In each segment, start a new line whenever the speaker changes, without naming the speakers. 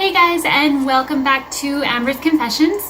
Hey guys, and welcome back to Amber's Confessions.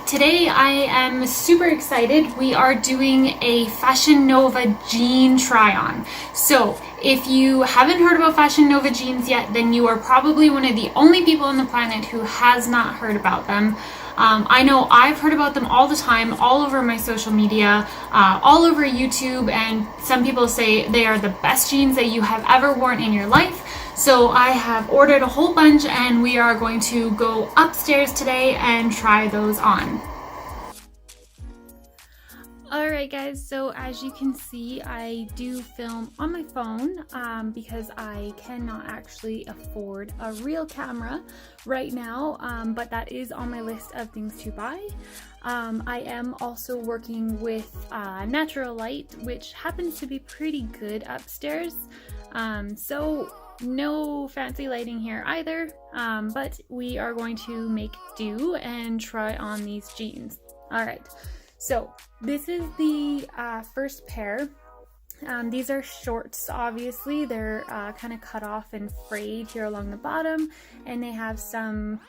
Today I am super excited. We are doing a Fashion Nova jean try-on. So if you haven't heard about Fashion Nova jeans yet, then you are probably one of the only people on the planet who has not heard about them. I know I've heard about them all the time, all over my social media, all over YouTube, and some people say they are the best jeans that you have ever worn in your life. So I have ordered a whole bunch and we are going to go upstairs today and try those on. Alright guys, so as you can see, I do film on my phone because I cannot actually afford a real camera right now, but that is on my list of things to buy. I am also working with natural light, which happens to be pretty good upstairs. So no fancy lighting here either, but we are going to make do and try on these jeans. Alright, so this is the first pair. These are shorts, obviously. They're kind of cut off and frayed here along the bottom, and they have some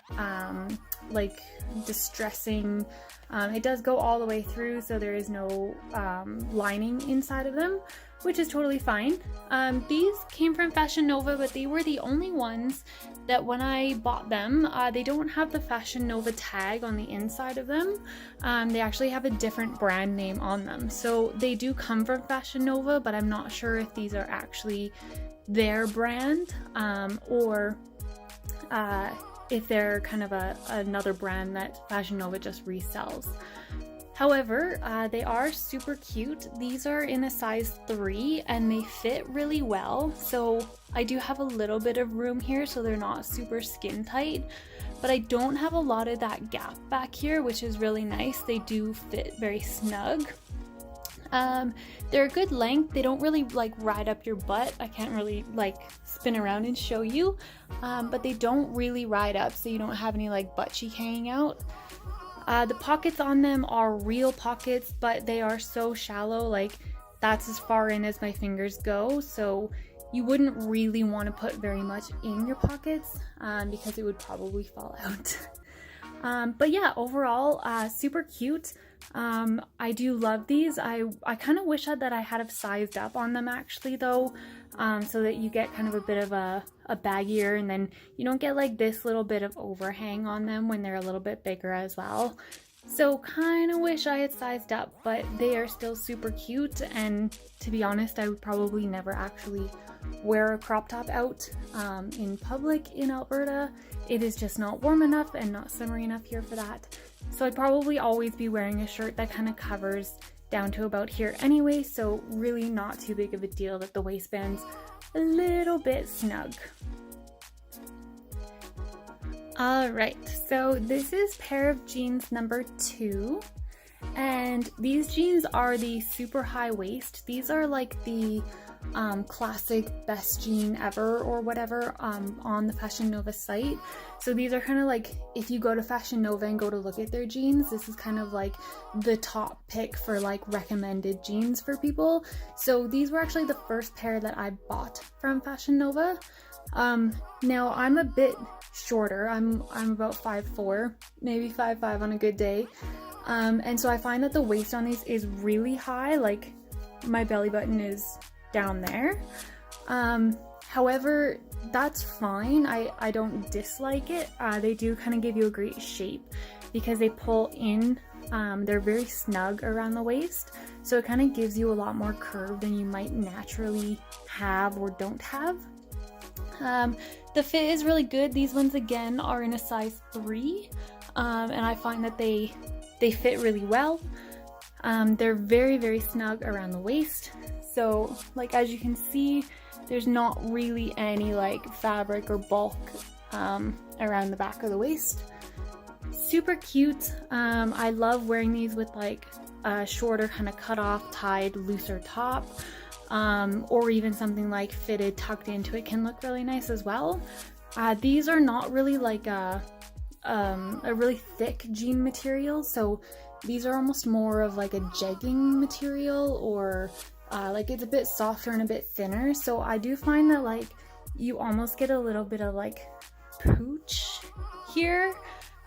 like distressing, it does go all the way through, so there is no lining inside of them, which is totally fine. These came from Fashion Nova, but they were the only ones that when I bought them, they don't have the Fashion Nova tag on the inside of them. They actually have a different brand name on them. So they do come from Fashion Nova, but I'm not sure if these are actually their brand or if they're kind of another brand that Fashion Nova just resells. However, they are super cute. These are in a size 3 and they fit really well. So I do have a little bit of room here, so they're not super skin tight, but I don't have a lot of that gap back here, which is really nice. They do fit very snug. They're a good length. They don't really like ride up your butt. I can't really like spin around and show you, but they don't really ride up, so you don't have any like butt cheek hanging out. The pockets on them are real pockets, but they are so shallow, like that's as far in as my fingers go, so you wouldn't really want to put very much in your pockets because it would probably fall out. But yeah, overall, super cute. I do love these. I kind of wish that I had have sized up on them actually though, so that you get kind of a bit of a baggier, and then you don't get like this little bit of overhang on them when they're a little bit bigger as well. So kind of wish I had sized up, but they are still super cute, and to be honest, I would probably never actually wear a crop top out in public in Alberta. It is just not warm enough and not summery enough here for that. So I'd probably always be wearing a shirt that kind of covers down to about here anyway, so really not too big of a deal that the waistband's a little bit snug. Alright, so this is pair of jeans number 2, and these jeans are the super high waist. These are like the classic best jean ever or whatever on the Fashion Nova site. So these are kind of like, if you go to Fashion Nova and go to look at their jeans, this is kind of like the top pick for like recommended jeans for people. So these were actually the first pair that I bought from Fashion Nova. Now I'm a bit shorter. I'm about 5'4", maybe 5'5" on a good day. And so I find that the waist on these is really high, like my belly button is down there. However, that's fine. I don't dislike it. They do kind of give you a great shape because they pull in. They're very snug around the waist, so it kind of gives you a lot more curve than you might naturally have or don't have. The fit is really good. These ones again are in a size 3, and I find that they fit really well. They're very, very snug around the waist. So like as you can see, there's not really any like fabric or bulk around the back of the waist. Super cute. I love wearing these with like a shorter kind of cut off, tied, looser top, or even something like fitted, tucked into it can look really nice as well. These are not really like a really thick jean material, so these are almost more of like a jegging material, or like it's a bit softer and a bit thinner. So I do find that like you almost get a little bit of like pooch here.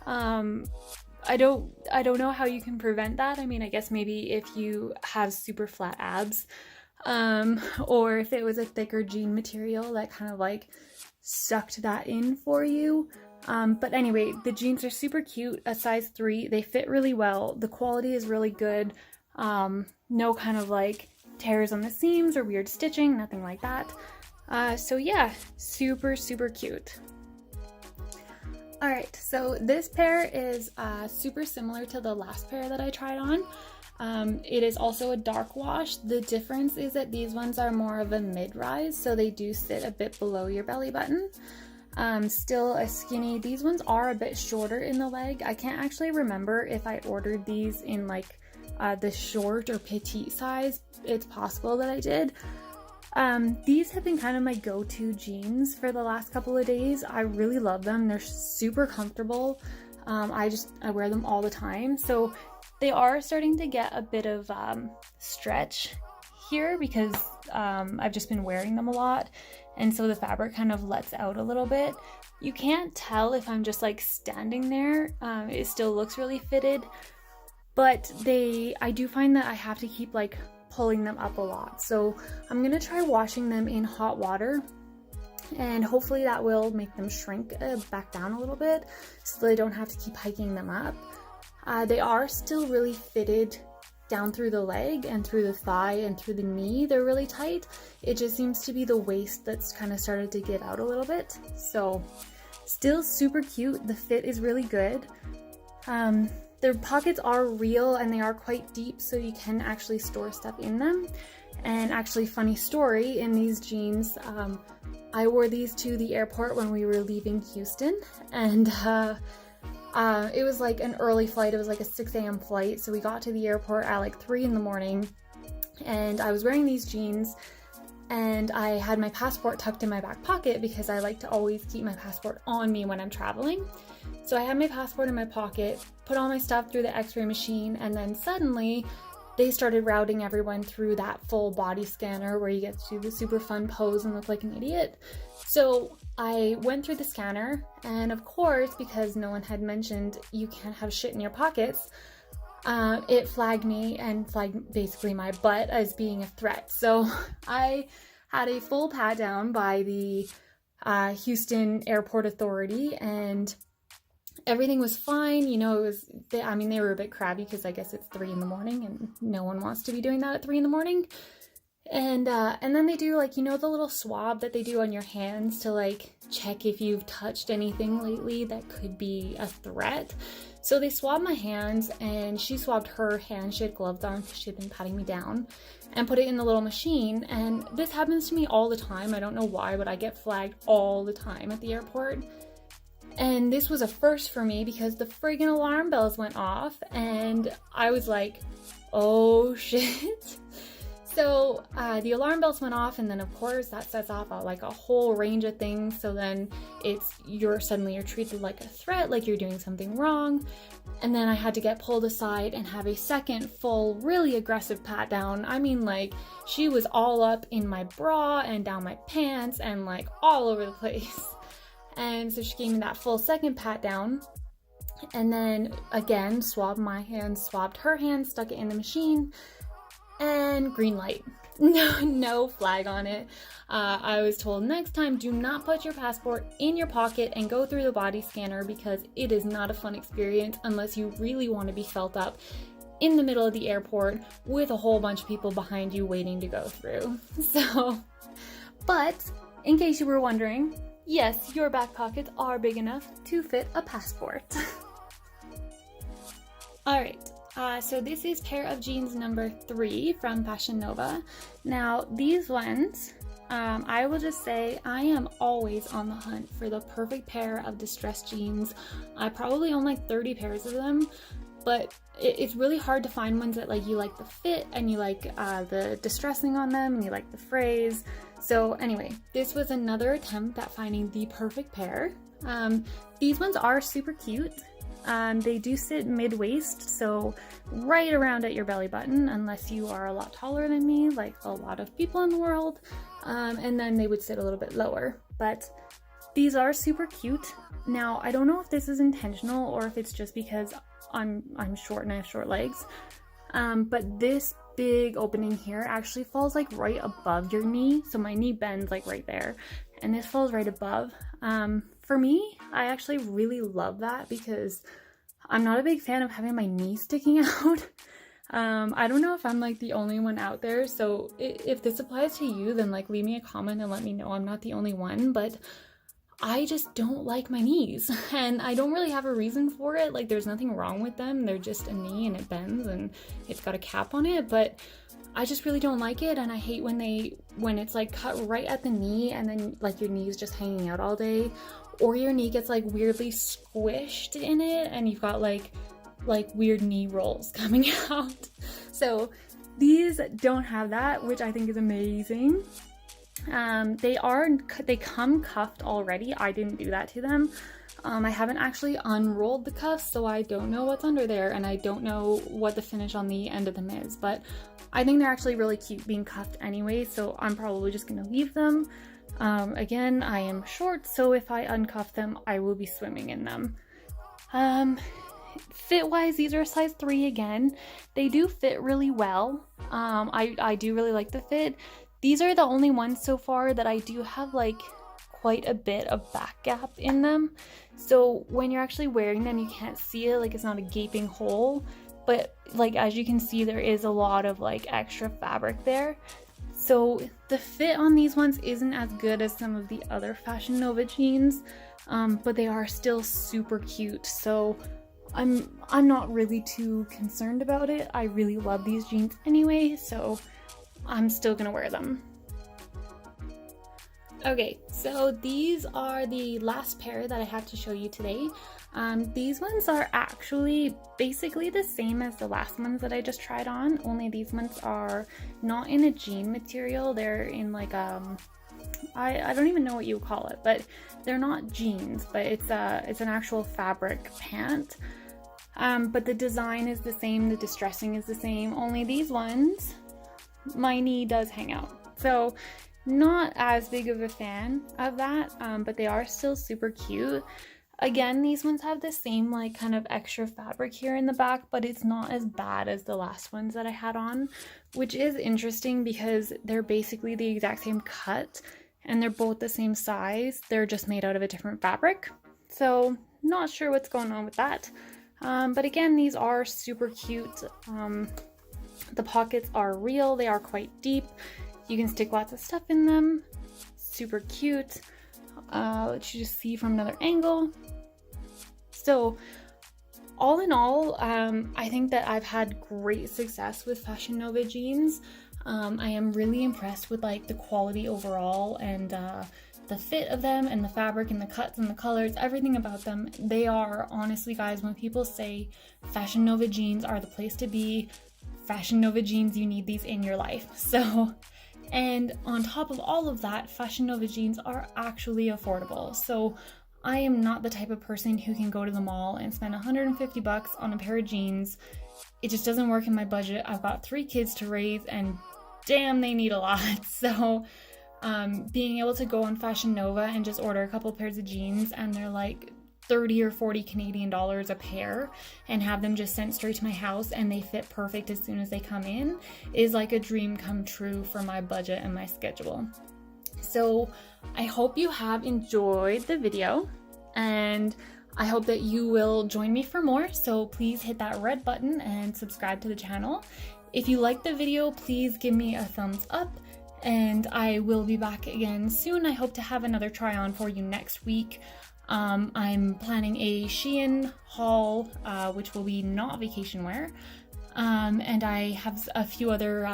I don't know how you can prevent that. I mean, I guess maybe if you have super flat abs, or if it was a thicker jean material that kind of like sucked that in for you. But anyway, the jeans are super cute, a size 3. They fit really well. The quality is really good. No kind of like tears on the seams or weird stitching, nothing like that. So yeah, super, super cute. All right, so this pair is super similar to the last pair that I tried on. It is also a dark wash. The difference is that these ones are more of a mid-rise, so they do sit a bit below your belly button. Still a skinny. These ones are a bit shorter in the leg. I can't actually remember if I ordered these in like the short or petite size. It's possible that I did. These have been kind of my go-to jeans for the last couple of days. I really love them. They're super comfortable. I wear them all the time. So they are starting to get a bit of stretch here because I've just been wearing them a lot, and so the fabric kind of lets out a little bit. You can't tell if I'm just like standing there. It still looks really fitted, but I do find that I have to keep like pulling them up a lot. So I'm gonna try washing them in hot water, and hopefully that will make them shrink back down a little bit so they don't have to keep hiking them up. They are still really fitted down through the leg and through the thigh and through the knee. They're really tight. It just seems to be the waist that's kind of started to give out a little bit. So still super cute. The fit is really good. Their pockets are real and they are quite deep, so you can actually store stuff in them. And actually, funny story, in these jeans, I wore these to the airport when we were leaving Houston, and it was like an early flight. It was like a 6 a.m. flight, so we got to the airport at like 3 in the morning, and I was wearing these jeans, and I had my passport tucked in my back pocket because I like to always keep my passport on me when I'm traveling. So I had my passport in my pocket, put all my stuff through the x-ray machine, and then suddenly they started routing everyone through that full body scanner where you get to do the super fun pose and look like an idiot. So I went through the scanner, and of course, because no one had mentioned you can't have shit in your pockets, it flagged me and flagged basically my butt as being a threat. So I had a full pat down by the Houston Airport Authority, and everything was fine. You know, they were a bit crabby because I guess it's 3 in the morning and no one wants to be doing that at 3 in the morning. And then they do, like, you know, the little swab that they do on your hands to like check if you've touched anything lately that could be a threat. So they swabbed my hands, and she swabbed her hand. She had gloves on because she had been patting me down, and put it in the little machine. And this happens to me all the time. I don't know why, but I get flagged all the time at the airport. And this was a first for me because the friggin' alarm bells went off, and I was like, oh shit. So the alarm bells went off, and then of course that sets off a whole range of things. So then you're treated like a threat, like you're doing something wrong. And then I had to get pulled aside and have a second full, really aggressive pat down. I mean, like, she was all up in my bra and down my pants and like all over the place. And so she gave me that full second pat down, and then again swabbed my hand, swabbed her hand, stuck it in the machine, and green light. No flag on it. I was told next time, do not put your passport in your pocket and go through the body scanner, because it is not a fun experience unless you really want to be felt up in the middle of the airport with a whole bunch of people behind you waiting to go through. So, but in case you were wondering, yes, your back pockets are big enough to fit a passport. Alright, so this is pair of jeans number 3 from Fashion Nova. Now, these ones, I will just say I am always on the hunt for the perfect pair of distressed jeans. I probably own like 30 pairs of them, but it's really hard to find ones that you like the fit, and you like the distressing on them, and you like the phrase. So anyway, this was another attempt at finding the perfect pair. These ones are super cute. They do sit mid-waist, so right around at your belly button, unless you are a lot taller than me, like a lot of people in the world. And then they would sit a little bit lower. But These are super cute. Now, I don't know if this is intentional or if it's just because I'm short and I have short legs, but this big opening here actually falls like right above your knee. So my knee bends like right there, and this falls right above. For me, I actually really love that because I'm not a big fan of having my knee sticking out. I don't know if I'm like the only one out there, so if this applies to you, then like leave me a comment and let me know I'm not the only one, but I just don't like my knees, and I don't really have a reason for it. Like, there's nothing wrong with them. They're just a knee and it bends and it's got a cap on it, but I just really don't like it. And I hate when it's like cut right at the knee and then like your knee is just hanging out all day, or your knee gets like weirdly squished in it and you've got like weird knee rolls coming out. So these don't have that, which I think is amazing. They come cuffed already. I didn't do that to them. I haven't actually unrolled the cuffs, so I don't know what's under there, and I don't know what the finish on the end of them is, but I think they're actually really cute being cuffed anyway, so I'm probably just gonna leave them. Again, I am short, so if I uncuff them, I will be swimming in them. Fit wise, these are a size 3 again. They do fit really well. I do really like the fit. These are the only ones so far that I do have like quite a bit of back gap in them. So when you're actually wearing them, you can't see it, like it's not a gaping hole, but like as you can see, there is a lot of like extra fabric there. So the fit on these ones isn't as good as some of the other Fashion Nova jeans, but they are still super cute. So I'm not really too concerned about it. I really love these jeans anyway, so I'm still gonna wear them. Okay, so these are the last pair that I have to show you today. These ones are actually basically the same as the last ones that I just tried on, only these ones are not in a jean material. They're in like I don't even know what you would call it, but they're not jeans, but it's an actual fabric pant. But the design is the same, the distressing is the same, only these ones, my knee does hang out. So not as big of a fan of that, but they are still super cute. Again, these ones have the same like kind of extra fabric here in the back, but it's not as bad as the last ones that I had on, which is interesting because they're basically the exact same cut and they're both the same size. They're just made out of a different fabric. So not sure what's going on with that. But again, these are super cute. The pockets are real, they are quite deep. You can stick lots of stuff in them. Super cute. Let you just see from another angle. So all in all, I think that I've had great success with Fashion Nova jeans. I am really impressed with like the quality overall and the fit of them and the fabric and the cuts and the colors, everything about them. They are, honestly guys, when people say Fashion Nova jeans are the place to be, Fashion Nova jeans, you need these in your life. So, and on top of all of that, Fashion Nova jeans are actually affordable. So I am not the type of person who can go to the mall and spend 150 bucks on a pair of jeans. It just doesn't work in my budget. I've got 3 kids to raise and damn, they need a lot. So being able to go on Fashion Nova and just order a couple pairs of jeans and they're like 30 or 40 Canadian dollars a pair and have them just sent straight to my house and they fit perfect as soon as they come in is like a dream come true for my budget and my schedule. So I hope you have enjoyed the video and I hope that you will join me for more. So please hit that red button and subscribe to the channel. If you liked the video, please give me a thumbs up and I will be back again soon. I hope to have another try on for you next week. I'm planning a Shein haul, which will be not vacation wear, and I have a few other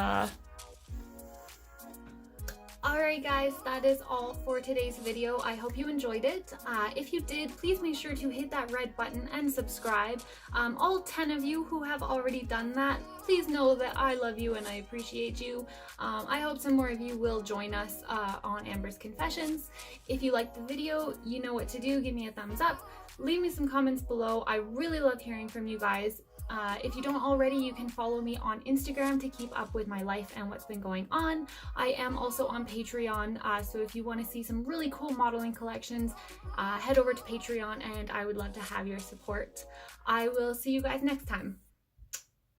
Alright guys, that is all for today's video. I hope you enjoyed it. If you did, please make sure to hit that red button and subscribe. All 10 of you who have already done that, please know that I love you and I appreciate you. I hope some more of you will join us on Amber's Confessions. If you liked the video, you know what to do. Give me a thumbs up. Leave me some comments below. I really love hearing from you guys. If you don't already, you can follow me on Instagram to keep up with my life and what's been going on. I am also on Patreon, so if you want to see some really cool modeling collections, head over to Patreon, and I would love to have your support. I will see you guys next time.